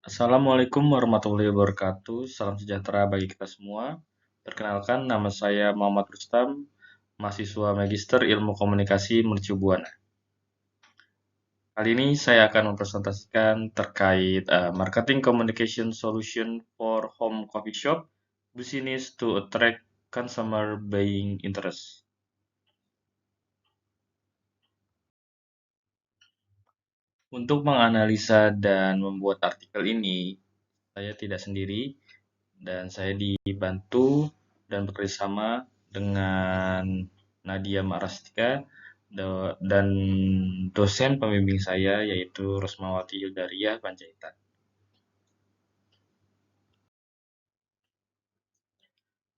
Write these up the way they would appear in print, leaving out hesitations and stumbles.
Assalamualaikum warahmatullahi wabarakatuh. Salam sejahtera bagi kita semua. Perkenalkan, nama saya Muhammad Rustam, mahasiswa Magister Ilmu Komunikasi Mercu Buana. Kali ini saya akan mempresentasikan terkait Marketing Communication Solution for Home Coffee Shop, Business to Attract Consumer Buying Interest. Untuk menganalisa dan membuat artikel ini, saya tidak sendiri, dan saya dibantu dan bekerjasama dengan Nadia Marastika dan dosen pembimbing saya yaitu Rosmawati Hildaria Panjaitan.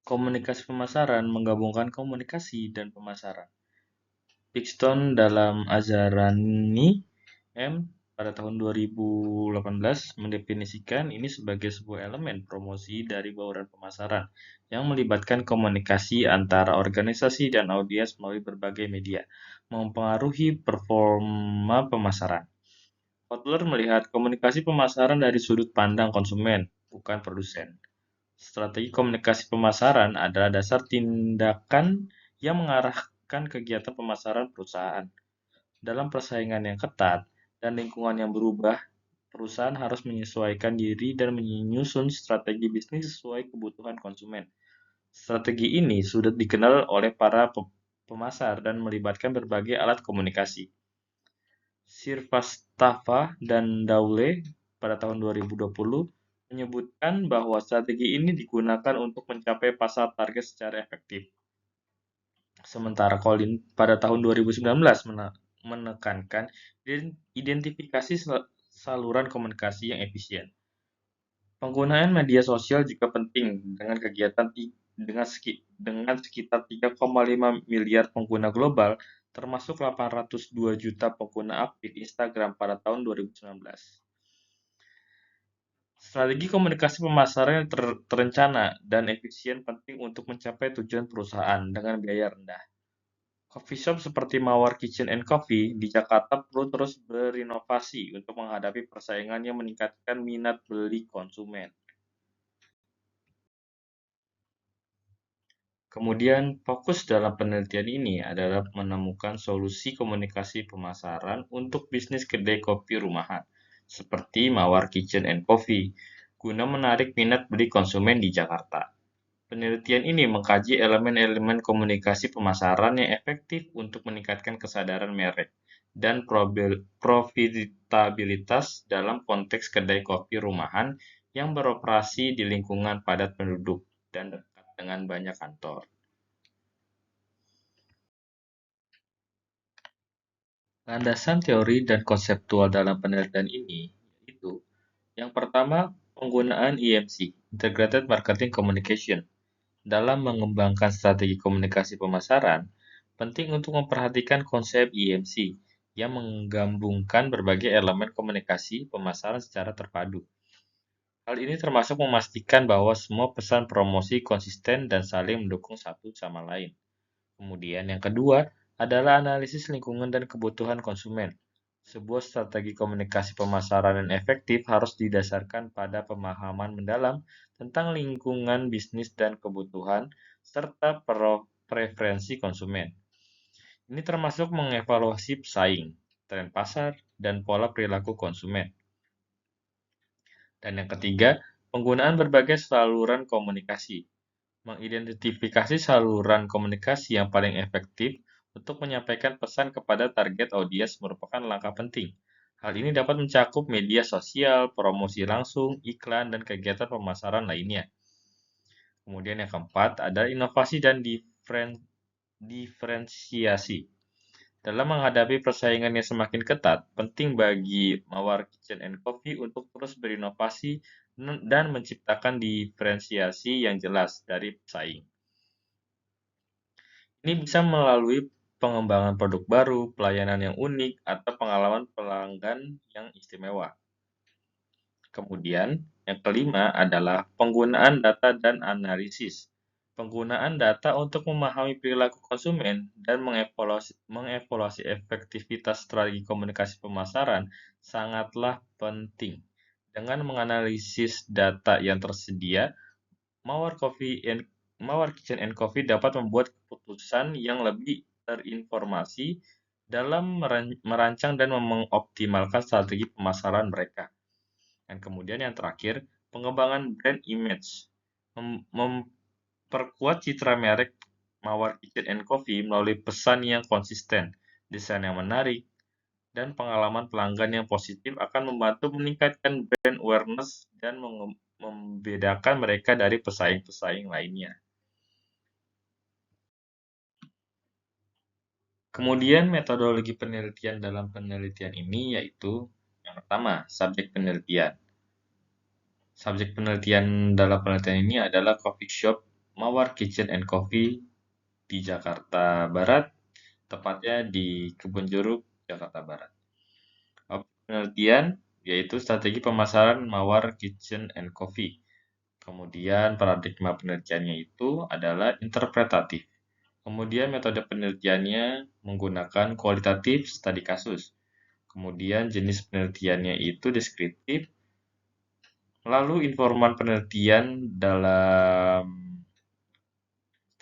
Komunikasi pemasaran menggabungkan komunikasi dan pemasaran. Bigstone dalam Azarani M pada tahun 2018 mendefinisikan ini sebagai sebuah elemen promosi dari bauran pemasaran yang melibatkan komunikasi antara organisasi dan audiens melalui berbagai media, mempengaruhi performa pemasaran. Kotler melihat komunikasi pemasaran dari sudut pandang konsumen, bukan produsen. Strategi komunikasi pemasaran adalah dasar tindakan yang mengarahkan kegiatan pemasaran perusahaan. Dalam persaingan yang ketat dan lingkungan yang berubah, perusahaan harus menyesuaikan diri dan menyusun strategi bisnis sesuai kebutuhan konsumen. Strategi ini sudah dikenal oleh para pemasar dan melibatkan berbagai alat komunikasi. Srivastava dan Daule pada tahun 2020 menyebutkan bahwa strategi ini digunakan untuk mencapai pasar target secara efektif. Sementara Colin pada tahun 2019 menekankan identifikasi saluran komunikasi yang efisien. Penggunaan media sosial juga penting dengan kegiatan dengan sekitar 3,5 miliar pengguna global, termasuk 802 juta pengguna aktif Instagram pada tahun 2019. Strategi komunikasi pemasaran yang terencana dan efisien penting untuk mencapai tujuan perusahaan dengan biaya rendah. Coffee shop seperti Mawar Kitchen and Coffee di Jakarta perlu terus berinovasi untuk menghadapi persaingan yang meningkatkan minat beli konsumen. Kemudian, fokus dalam penelitian ini adalah menemukan solusi komunikasi pemasaran untuk bisnis kedai kopi rumahan, seperti Mawar Kitchen and Coffee, guna menarik minat beli konsumen di Jakarta. Penelitian ini mengkaji elemen-elemen komunikasi pemasaran yang efektif untuk meningkatkan kesadaran merek dan profitabilitas dalam konteks kedai kopi rumahan yang beroperasi di lingkungan padat penduduk dan dekat dengan banyak kantor. Landasan teori dan konseptual dalam penelitian ini yaitu yang pertama, penggunaan IMC, Integrated Marketing Communication. Dalam mengembangkan strategi komunikasi pemasaran, penting untuk memperhatikan konsep IMC yang menggabungkan berbagai elemen komunikasi pemasaran secara terpadu. Hal ini termasuk memastikan bahwa semua pesan promosi konsisten dan saling mendukung satu sama lain. Kemudian yang kedua adalah analisis lingkungan dan kebutuhan konsumen. Sebuah strategi komunikasi pemasaran yang efektif harus didasarkan pada pemahaman mendalam tentang lingkungan bisnis dan kebutuhan, serta preferensi konsumen. Ini termasuk mengevaluasi pesaing, tren pasar, dan pola perilaku konsumen. Dan yang ketiga, penggunaan berbagai saluran komunikasi. Mengidentifikasi saluran komunikasi yang paling efektif untuk menyampaikan pesan kepada target audiens merupakan langkah penting. Hal ini dapat mencakup media sosial, promosi langsung, iklan, dan kegiatan pemasaran lainnya. Kemudian yang keempat adalah inovasi dan diferensiasi. Dalam menghadapi persaingan yang semakin ketat, penting bagi Mawar Kitchen and Coffee untuk terus berinovasi dan menciptakan diferensiasi yang jelas dari pesaing. Ini bisa melalui pengembangan produk baru, pelayanan yang unik, atau pengalaman pelanggan yang istimewa. Kemudian, yang kelima adalah penggunaan data dan analisis. Penggunaan data untuk memahami perilaku konsumen dan mengevaluasi efektivitas strategi komunikasi pemasaran sangatlah penting. Dengan menganalisis data yang tersedia, Mawar Kitchen and Coffee dapat membuat keputusan yang lebih terinformasi dalam merancang dan mengoptimalkan strategi pemasaran mereka. Dan kemudian yang terakhir, pengembangan brand image. Memperkuat citra merek Mawar Kitchen and Coffee melalui pesan yang konsisten, desain yang menarik, dan pengalaman pelanggan yang positif akan membantu meningkatkan brand awareness dan membedakan mereka dari pesaing-pesaing lainnya. Kemudian metodologi penelitian dalam penelitian ini yaitu yang pertama, subjek penelitian. Subjek penelitian dalam penelitian ini adalah coffee shop Mawar Kitchen and Coffee di Jakarta Barat, tepatnya di Kebun Jeruk, Jakarta Barat. Penelitian yaitu strategi pemasaran Mawar Kitchen and Coffee. Kemudian paradigma penelitiannya itu adalah interpretatif. Kemudian metode penelitiannya menggunakan kualitatif studi kasus. Kemudian jenis penelitiannya itu deskriptif. Lalu informan penelitian dalam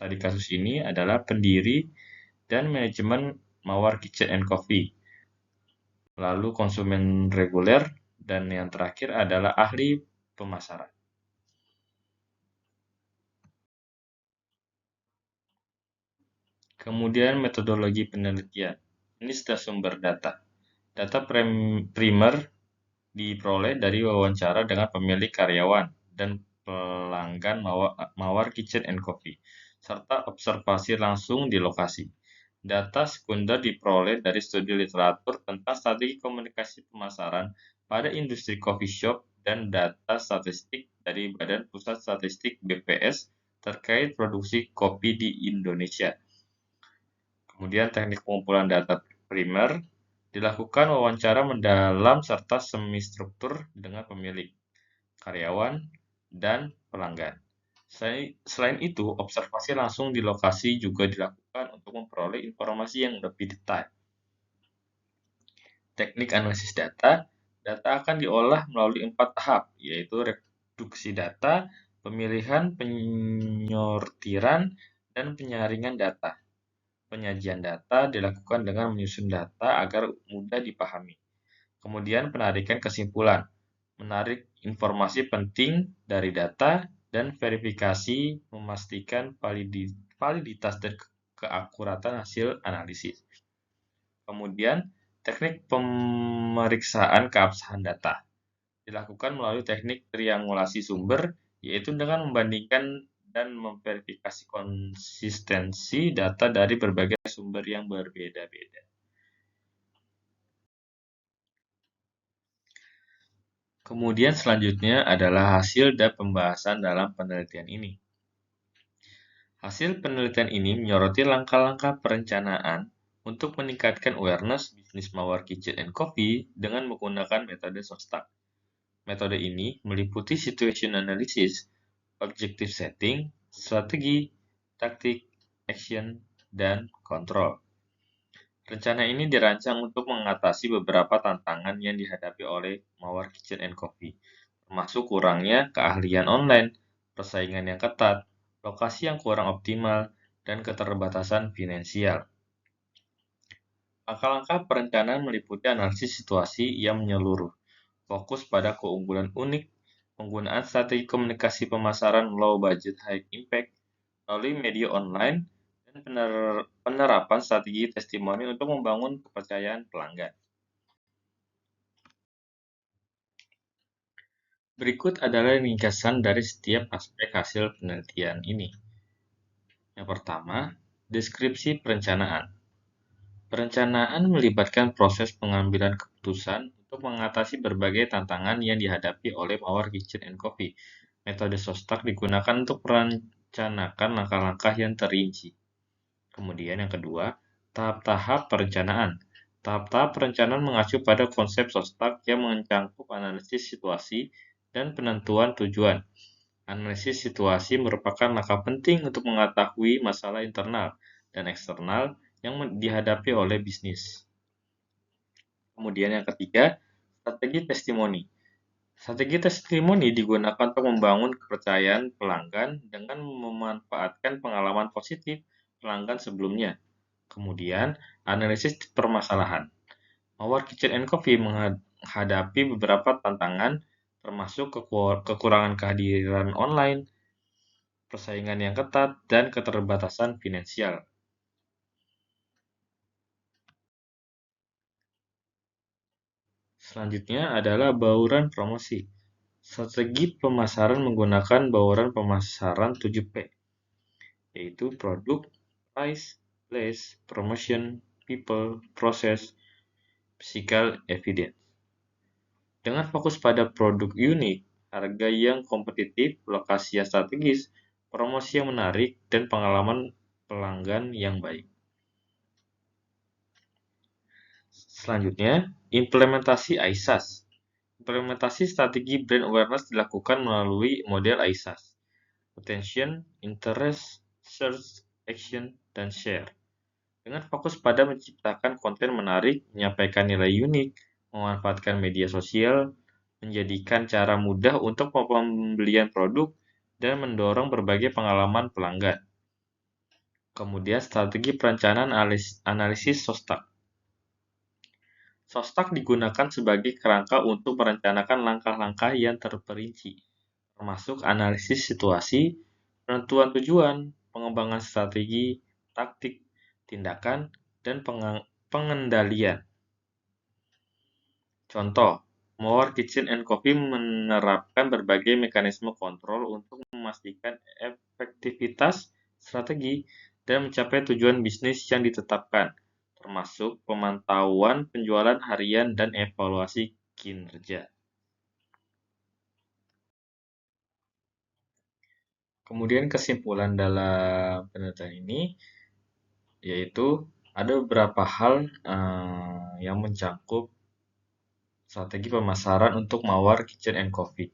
studi kasus ini adalah pendiri dan manajemen Mawar Kitchen and Coffee. Lalu konsumen reguler dan yang terakhir adalah ahli pemasaran. Kemudian metodologi penelitian. Ini sudah sumber data. Data primer diperoleh dari wawancara dengan pemilik karyawan dan pelanggan Mawar Kitchen and Coffee, serta observasi langsung di lokasi. Data sekunder diperoleh dari studi literatur tentang strategi komunikasi pemasaran pada industri coffee shop dan data statistik dari Badan Pusat Statistik (BPS) terkait produksi kopi di Indonesia. Kemudian teknik pengumpulan data primer dilakukan wawancara mendalam serta semi-struktur dengan pemilik, karyawan, dan pelanggan. Selain itu, observasi langsung di lokasi juga dilakukan untuk memperoleh informasi yang lebih detail. Teknik analisis data, data akan diolah melalui 4 tahap, yaitu reduksi data, pemilihan, penyortiran, dan penyaringan data. Penyajian data dilakukan dengan menyusun data agar mudah dipahami. Kemudian penarikan kesimpulan, menarik informasi penting dari data, dan verifikasi memastikan validitas dan keakuratan hasil analisis. Kemudian, teknik pemeriksaan keabsahan data dilakukan melalui teknik triangulasi sumber, yaitu dengan membandingkan dan memverifikasi konsistensi data dari berbagai sumber yang berbeda-beda. Kemudian selanjutnya adalah hasil dan pembahasan dalam penelitian ini. Hasil penelitian ini menyoroti langkah-langkah perencanaan untuk meningkatkan awareness bisnis Mawar Kitchen and Coffee dengan menggunakan metode SOSTAK. Metode ini meliputi situation analysis, objective setting, strategi, taktik, action, dan kontrol. Rencana ini dirancang untuk mengatasi beberapa tantangan yang dihadapi oleh Mawar Kitchen and Coffee, termasuk kurangnya keahlian online, persaingan yang ketat, lokasi yang kurang optimal, dan keterbatasan finansial. Langkah-langkah perencanaan meliputi analisis situasi yang menyeluruh, fokus pada keunggulan unik, penggunaan strategi komunikasi pemasaran low budget high impact melalui media online, dan penerapan strategi testimoni untuk membangun kepercayaan pelanggan. Berikut adalah ringkasan dari setiap aspek hasil penelitian ini. Yang pertama, deskripsi perencanaan. Perencanaan melibatkan proses pengambilan keputusan untuk mengatasi berbagai tantangan yang dihadapi oleh Mawar Kitchen and Coffee. Metode SOSTAK digunakan untuk merencanakan langkah-langkah yang terinci. Kemudian yang kedua, tahap-tahap perencanaan. Tahap-tahap perencanaan mengacu pada konsep SOSTAK yang mencakup analisis situasi dan penentuan tujuan. Analisis situasi merupakan langkah penting untuk mengetahui masalah internal dan eksternal yang dihadapi oleh bisnis. Kemudian yang ketiga, strategi testimoni. Strategi testimoni digunakan untuk membangun kepercayaan pelanggan dengan memanfaatkan pengalaman positif pelanggan sebelumnya. Kemudian, analisis permasalahan. Our Kitchen and Coffee menghadapi beberapa tantangan, termasuk kekurangan kehadiran online, persaingan yang ketat, dan keterbatasan finansial. Selanjutnya adalah bauran promosi. Strategi pemasaran menggunakan bauran pemasaran 7P, yaitu produk, price, place, promotion, people, process, physical evidence. Dengan fokus pada produk unik, harga yang kompetitif, lokasi yang strategis, promosi yang menarik, dan pengalaman pelanggan yang baik. Selanjutnya, implementasi ISAS. Implementasi strategi brand awareness dilakukan melalui model ISAS: Attention, Interest, Search, Action, dan Share. Dengan fokus pada menciptakan konten menarik, menyampaikan nilai unik, memanfaatkan media sosial, menjadikan cara mudah untuk pembelian produk, dan mendorong berbagai pengalaman pelanggan. Kemudian strategi perencanaan analisis SOSTAK. SOSTAK digunakan sebagai kerangka untuk merencanakan langkah-langkah yang terperinci, termasuk analisis situasi, penentuan tujuan, pengembangan strategi, taktik, tindakan, dan pengendalian. Contoh, More Kitchen and Coffee menerapkan berbagai mekanisme kontrol untuk memastikan efektivitas strategi dan mencapai tujuan bisnis yang ditetapkan, termasuk pemantauan penjualan harian dan evaluasi kinerja. Kemudian kesimpulan dalam penelitian ini yaitu ada beberapa hal yang mencakup strategi pemasaran untuk Mawar Kitchen and Coffee,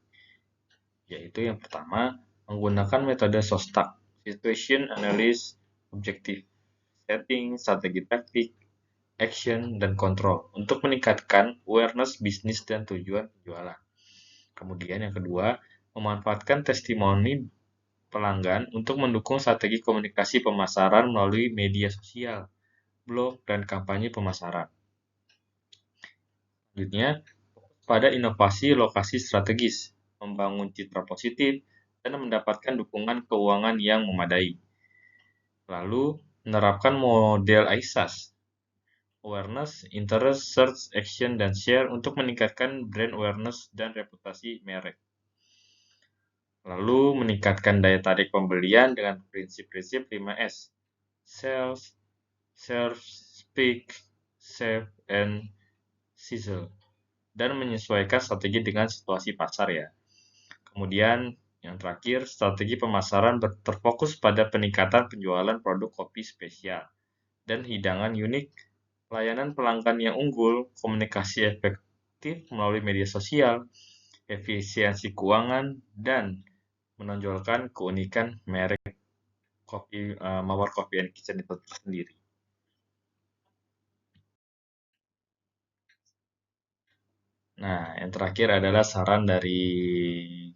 yaitu yang pertama menggunakan metode SOSTAK, Situation Analysis, Objective Setting, Strategi Taktik, Action, dan Control untuk meningkatkan awareness bisnis dan tujuan penjualan. Kemudian yang kedua, memanfaatkan testimoni pelanggan untuk mendukung strategi komunikasi pemasaran melalui media sosial, blog, dan kampanye pemasaran. Selanjutnya, pada inovasi lokasi strategis, membangun citra positif, dan mendapatkan dukungan keuangan yang memadai. Lalu, menerapkan model ISAS, Awareness, Interest, Search, Action, dan Share untuk meningkatkan brand awareness dan reputasi merek. Lalu, meningkatkan daya tarik pembelian dengan prinsip-prinsip 5S, Sales, Serve, Speak, Save, and Sizzle, dan menyesuaikan strategi dengan situasi pasar ya. Kemudian yang terakhir, strategi pemasaran terfokus pada peningkatan penjualan produk kopi spesial dan hidangan unik, pelayanan pelanggan yang unggul, komunikasi efektif melalui media sosial, efisiensi keuangan, dan menonjolkan keunikan merek kopi Mawar Coffee and Kitchen itu sendiri. Nah, yang terakhir adalah saran dari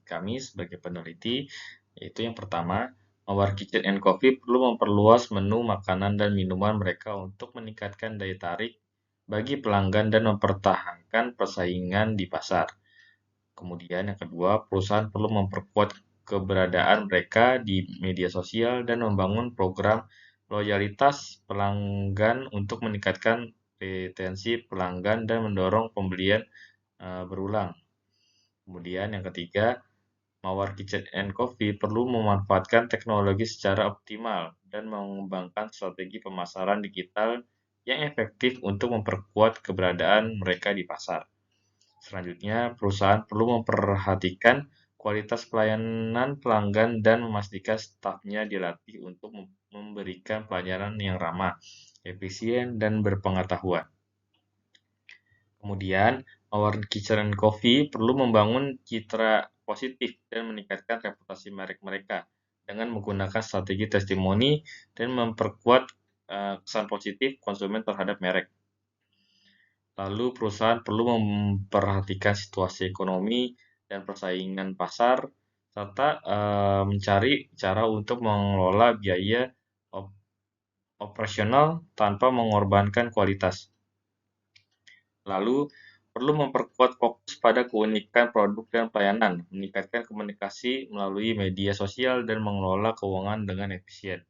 kami sebagai peneliti, yaitu yang pertama, Mawar Kitchen and Coffee perlu memperluas menu makanan dan minuman mereka untuk meningkatkan daya tarik bagi pelanggan dan mempertahankan persaingan di pasar. Kemudian yang kedua, perusahaan perlu memperkuat keberadaan mereka di media sosial dan membangun program loyalitas pelanggan untuk meningkatkan retensi pelanggan dan mendorong pembelian berulang. Kemudian yang ketiga, Mawar Kitchen and Coffee perlu memanfaatkan teknologi secara optimal dan mengembangkan strategi pemasaran digital yang efektif untuk memperkuat keberadaan mereka di pasar. Selanjutnya, perusahaan perlu memperhatikan kualitas pelayanan pelanggan dan memastikan stafnya dilatih untuk memberikan pelayanan yang ramah, efisien, dan berpengetahuan. Kemudian, Mawar Kitchen and Coffee perlu membangun citra positif dan meningkatkan reputasi merek mereka dengan menggunakan strategi testimoni dan memperkuat kesan positif konsumen terhadap merek. Lalu perusahaan perlu memperhatikan situasi ekonomi dan persaingan pasar, serta mencari cara untuk mengelola biaya op- operasional tanpa mengorbankan kualitas. Lalu, perlu memperkuat fokus pada keunikan produk dan pelayanan, meningkatkan komunikasi melalui media sosial, dan mengelola keuangan dengan efisien.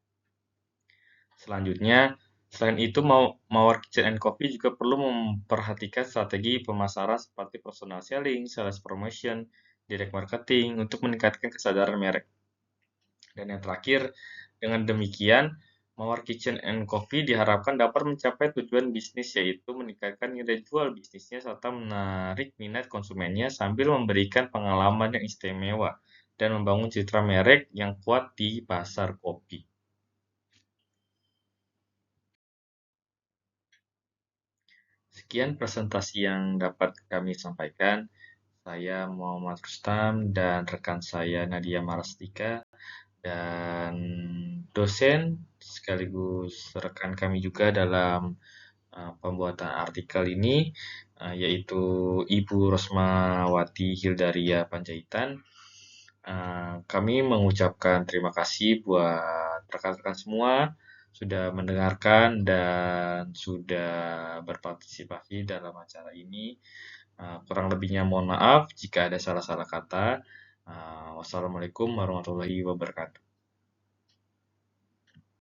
Selanjutnya, selain itu, Mawar Kitchen and Coffee juga perlu memperhatikan strategi pemasaran seperti personal selling, sales promotion, direct marketing untuk meningkatkan kesadaran merek. Dan yang terakhir, dengan demikian, Mawar Kitchen and Coffee diharapkan dapat mencapai tujuan bisnis, yaitu meningkatkan nilai jual bisnisnya serta menarik minat konsumennya sambil memberikan pengalaman yang istimewa dan membangun citra merek yang kuat di pasar kopi. Sekian presentasi yang dapat kami sampaikan. Saya Muhammad Rustam dan rekan saya Nadia Marastika, dan dosen sekaligus rekan kami juga dalam pembuatan artikel ini, yaitu Ibu Rosmawati Hildaria Panjaitan. Kami mengucapkan terima kasih buat rekan-rekan semua sudah mendengarkan dan sudah berpartisipasi dalam acara ini. Kurang lebihnya mohon maaf jika ada salah-salah kata. Wassalamualaikum warahmatullahi wabarakatuh.